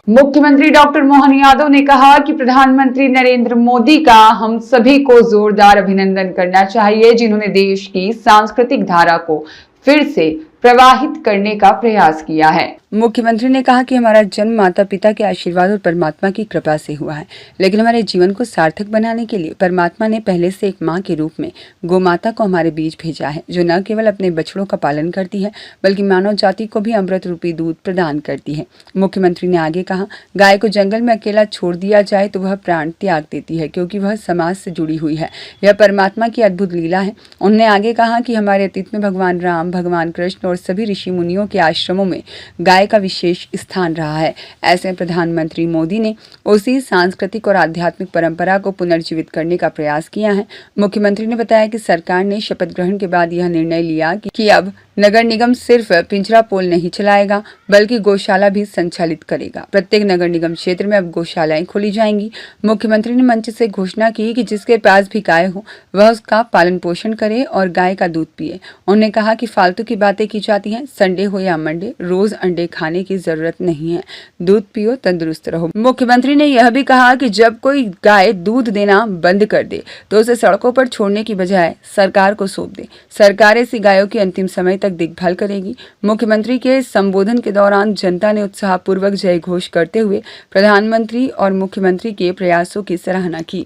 मुख्यमंत्री डॉक्टर मोहन यादव ने कहा कि प्रधानमंत्री नरेंद्र मोदी का हम सभी को जोरदार अभिनंदन करना चाहिए, जिन्होंने देश की सांस्कृतिक धारा को फिर से प्रवाहित करने का प्रयास किया है। मुख्यमंत्री ने कहा कि हमारा जन्म माता पिता के आशीर्वाद और परमात्मा की कृपा से हुआ है, लेकिन हमारे जीवन को सार्थक बनाने के लिए परमात्मा ने पहले से एक मां के रूप में गोमाता को हमारे बीच भेजा है, जो न केवल अपने बछड़ों का पालन करती है बल्कि मानव जाति को भी अमृत रूपी दूध प्रदान करती है। मुख्यमंत्री ने आगे कहा, गाय को जंगल में अकेला छोड़ दिया जाए तो वह प्राण त्याग देती है, क्योंकि वह समाज से जुड़ी हुई है। यह परमात्मा की अद्भुत लीला है। उन्होंने आगे कहा कि हमारे अतीत में भगवान राम, भगवान कृष्ण और सभी ऋषि मुनियों के आश्रमों में गाय का विशेष स्थान रहा है। ऐसे में प्रधानमंत्री मोदी ने उसी सांस्कृतिक और आध्यात्मिक परंपरा को पुनर्जीवित करने का प्रयास किया है। मुख्यमंत्री ने बताया कि सरकार ने शपथ ग्रहण के बाद यह निर्णय लिया कि अब नगर निगम सिर्फ पिंजरा पोल नहीं चलाएगा बल्कि गौशाला भी संचालित करेगा। प्रत्येक नगर निगम क्षेत्र में अब गौशालाएं खोली जाएंगी। मुख्यमंत्री ने मंच से घोषणा की कि जिसके पास भी गाय हो वह उसका पालन पोषण करे और गाय का दूध पिए। उन्होंने कहा कि फालतू की बातें की जाती हैं, संडे हो या मंडे, रोज अंडे खाने की जरूरत नहीं है। दूध पियो, तंदुरुस्त रहो। मुख्यमंत्री ने यह भी कहा कि जब कोई गाय दूध देना बंद कर दे तो उसे सड़कों पर छोड़ने की बजाय सरकार को सौंप दे। सरकार ऐसी गायों की अंतिम समय तक देखभाल करेगी। मुख्यमंत्री के संबोधन के दौरान जनता ने उत्साहपूर्वक जय घोष करते हुए प्रधानमंत्री और मुख्यमंत्री के प्रयासों की सराहना की।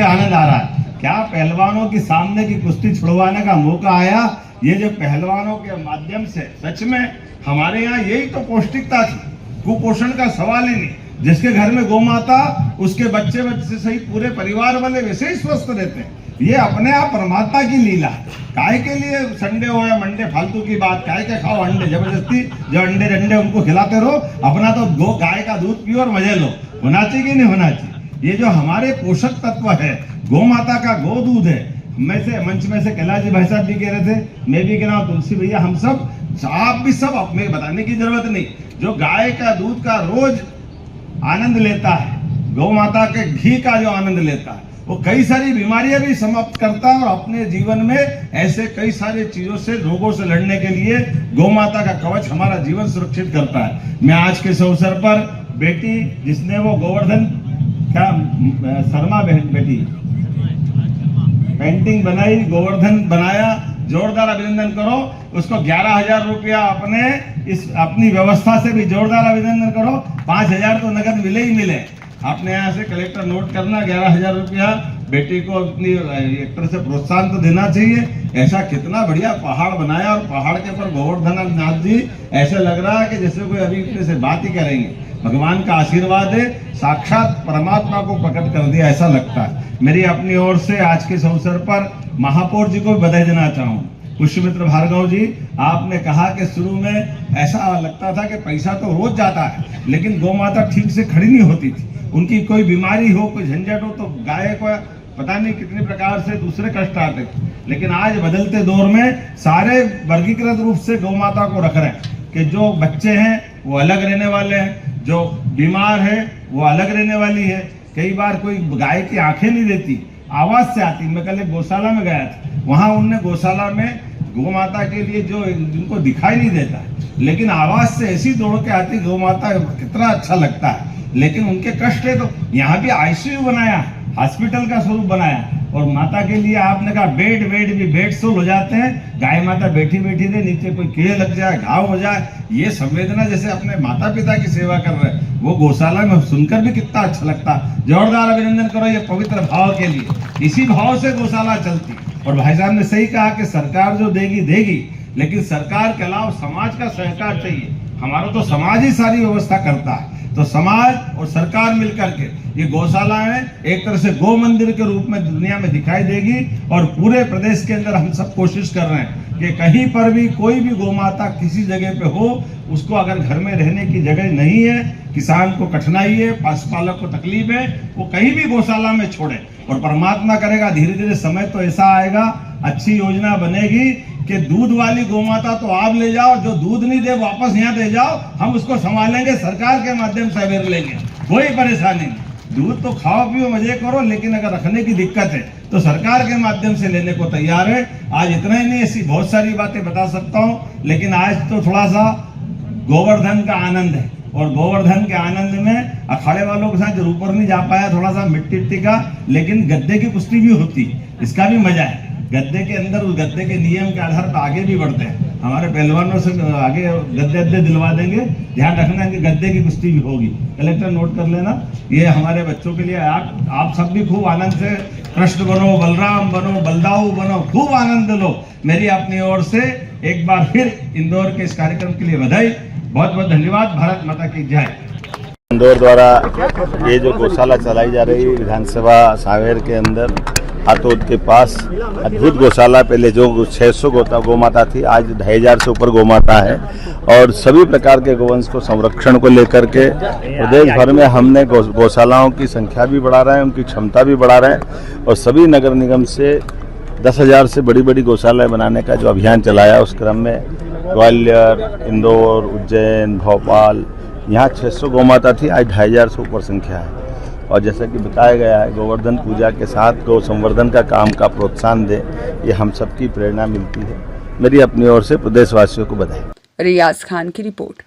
आनंद आ रहा है। क्या पहलवानों के सामने की कुश्ती छुड़वाने का मौका आया। ये जो पहलवानों के माध्यम से सच में हमारे यहाँ यही तो पौष्टिकता थी, कुपोषण का सवाल ही नहीं। जिसके घर में गौ माता, उसके बच्चे सही पूरे परिवार वाले वैसे ही स्वस्थ रहते हैं। ये अपने आप परमात्मा की लीला। काय के लिए संडे हो या मंडे फालतू की बात, काय के खाओ अंडे जबरदस्ती, जो अंडे रंडे उनको खिलाते रहो, अपना तो गो गाय का दूध पियो और मजे लो। होना चाहिए कि नहीं होना चाहिए। ये जो हमारे पोषक तत्व है, गौ माता का गो दूध है। मैं से मंच में से कैलाश जी भाई साहब भी कह रहे थे, मैं भी कह रहा हूँ, तुलसी भैया, हम सब, आप भी सब, अपने बताने की जरूरत नहीं। जो गाय का दूध का रोज आनंद लेता है, गौ माता के घी का जो आनंद लेता है, वो कई सारी बीमारियां भी समाप्त करता है और अपने जीवन में ऐसे कई सारी चीजों से, रोगों से लड़ने के लिए गौ माता का कवच हमारा जीवन सुरक्षित करता है। मैं आज के इस अवसर पर बेटी जिसने वो गोवर्धन क्या शर्मा बेटी पेंटिंग बनाई, गोवर्धन बनाया, जोरदार अभिनंदन करो उसको। 11,000 रुपया अपनी व्यवस्था से भी जोरदार अभिनंदन करो। 5,000 तो नगद मिले ही मिले। आपने यहाँ से कलेक्टर नोट करना, 11,000 रुपया बेटी को अपनी एक तरह से प्रोत्साहन तो देना चाहिए। ऐसा कितना बढ़िया पहाड़ बनाया और पहाड़ के ऊपर गोवर्धन नाथ जी, ऐसे लग रहा है कि जैसे कोई अभी इतने से बात ही करेंगे। भगवान का आशीर्वाद है, साक्षात परमात्मा को प्रकट कर दिया ऐसा लगता है। मेरी अपनी ओर से आज के इस अवसर पर महापौर जी को बधाई देना चाहूँ। पुष्यमित्र भार्गव जी, आपने कहा कि शुरू में ऐसा लगता था कि पैसा तो रोज जाता है, लेकिन गौ माता ठीक से खड़ी नहीं होती थी। उनकी कोई बीमारी हो, कोई झंझट हो तो गाय को पता नहीं कितने प्रकार से दूसरे कष्ट आते थे। लेकिन आज बदलते दौर में सारे वर्गीकृत रूप से गौ माता को रख रहे हैं कि जो बच्चे हैं वो अलग रहने वाले हैं, जो बीमार है वो अलग रहने वाली है। कई बार कोई गाय की आंखें नहीं देती, आवाज से आती। मैं कल एक गौशाला में गया था, वहां उनने गौशाला में गौ माता के लिए जो जिनको दिखाई नहीं देता है, लेकिन आवाज से ऐसी दौड़ के आती गौ माता, कितना अच्छा लगता है। लेकिन उनके कष्ट है तो यहाँ भी आईसीयू बनाया, हॉस्पिटल का स्वरूप बनाया। और माता के लिए आपने कहा बेड भी बेडसोल हो जाते हैं। गाय माता बैठी बैठी रहे, नीचे कोई कीड़े लग जाए, घाव हो जाए, ये संवेदना जैसे अपने माता पिता की सेवा कर रहे हैं, वो गौशाला में सुनकर भी कितना अच्छा लगता। जोरदार अभिनंदन करो ये पवित्र भाव के लिए। इसी भाव से गौशाला चलती। और भाई साहब ने सही कहा कि सरकार जो देगी देगी, लेकिन सरकार के अलावा समाज का सहकार चाहिए। हमारा तो समाज ही सारी व्यवस्था करता है। तो समाज और सरकार मिलकर के ये गौशालाएं एक तरह से गौ मंदिर के रूप में दुनिया में दिखाई देगी। और पूरे प्रदेश के अंदर हम सब कोशिश कर रहे हैं कि कहीं पर भी कोई भी गौ माता किसी जगह पे हो, उसको अगर घर में रहने की जगह नहीं है, किसान को कठिनाई है, पशुपालक को तकलीफ है, वो कहीं भी गौशाला में छोड़े। और परमात्मा करेगा धीरे धीरे समय तो ऐसा आएगा, अच्छी योजना बनेगी कि दूध वाली गौ माता तो आप ले जाओ, जो दूध नहीं दे वापस यहाँ दे जाओ, हम उसको संभालेंगे, सरकार के माध्यम से अवेयर लेंगे, कोई परेशानी नहीं। दूध तो खाओ पियो मजे करो, लेकिन अगर रखने की दिक्कत है तो सरकार के माध्यम से लेने को तैयार है। आज इतना ही नहीं, ऐसी बहुत सारी बातें बता सकता हूँ, लेकिन आज तो थोड़ा सा गोवर्धन का आनंद है। और गोवर्धन के आनंद में अखाड़े वालों के साथ जो ऊपर नहीं जा पाया, थोड़ा सा मिट्टी का, लेकिन गद्दे की कुश्ती भी होती, इसका भी मजा है। गद्दे के अंदर उस गद्दे के नियम के आधार पर आगे भी बढ़ते हैं। हमारे पहलवानों से आगे गद्दे दिलवा देंगे, ध्यान रखना कि गद्दे की कुश्ती भी होगी। कलेक्टर नोट कर लेना, ये हमारे बच्चों के लिए। आप सब भी खूब आनंद से कृष्ण बनो, बलराम बनो, बलदाऊ बनो, खूब आनंद लो। मेरी अपनी ओर से एक बार फिर इंदौर के इस कार्यक्रम के लिए बधाई, बहुत बहुत धन्यवाद। भारत माता की जय। इंदौर द्वारा ये जो गौशाला चलाई जा रही है विधानसभा सांवेर के अंदर हाथोद के पास, अद्भुत गौशाला। पहले जो 600 गौ माता थी, आज 2,500 से ऊपर गौ माता है। और सभी प्रकार के गोवंश को संरक्षण को लेकर के प्रदेश भर में हमने गौशालाओं की संख्या भी बढ़ा रहे हैं, उनकी क्षमता भी बढ़ा रहे हैं। और सभी नगर निगम से 10,000 से बड़ी बड़ी गौशालाएं बनाने का जो अभियान चलाया, उस क्रम में ग्वालियर, इंदौर, उज्जैन, भोपाल, यहाँ 600 गौ माता थी, आज 2,500 से ऊपर संख्या है। और जैसा कि बताया गया है, गोवर्धन पूजा के साथ गौ संवर्धन का काम का प्रोत्साहन दे, ये हम सबकी प्रेरणा मिलती है। मेरी अपनी ओर से प्रदेशवासियों को बधाई। रियाज खान की रिपोर्ट।